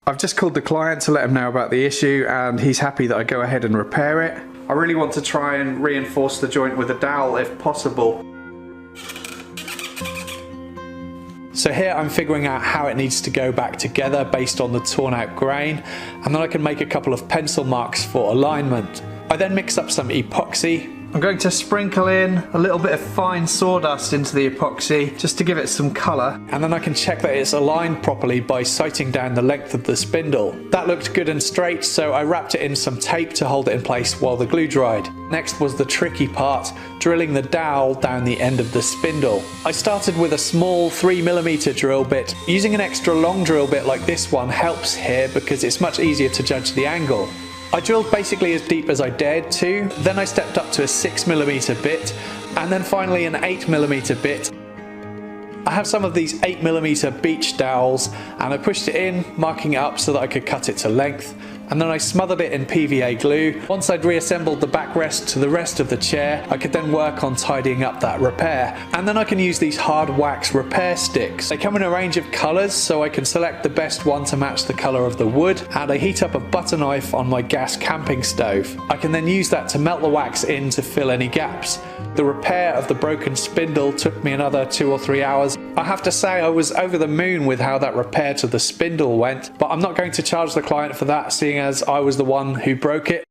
I've just called the client to let him know about the issue, and he's happy that I go ahead and repair it. I really want to try and reinforce the joint with a dowel if possible. So here I'm figuring out how it needs to go back together based on the torn out grain, and then I can make a couple of pencil marks for alignment. I then mix up some epoxy. I'm going to sprinkle in a little bit of fine sawdust into the epoxy just to give it some colour, and then I can check that it's aligned properly by sighting down the length of the spindle. That looked good and straight, so I wrapped it in some tape to hold it in place while the glue dried. Next was the tricky part, drilling the dowel down the end of the spindle. I started with a small 3mm drill bit. Using an extra long drill bit like this one helps here because it's much easier to judge the angle. I drilled basically as deep as I dared to, then I stepped up to a 6mm bit, and then finally an 8mm bit. I have some of these 8mm beach dowels, and I pushed it in, marking it up so that I could cut it to length, and then I smothered it in PVA glue. Once I'd reassembled the backrest to the rest of the chair, I could then work on tidying up that repair. And then I can use these hard wax repair sticks. They come in a range of colours, so I can select the best one to match the colour of the wood, and I heat up a butter knife on my gas camping stove. I can then use that to melt the wax in to fill any gaps. The repair of the broken spindle took me another 2 or 3 hours. I have to say I was over the moon with how that repair to the spindle went, but I'm not going to charge the client for that, seeing as I was the one who broke it.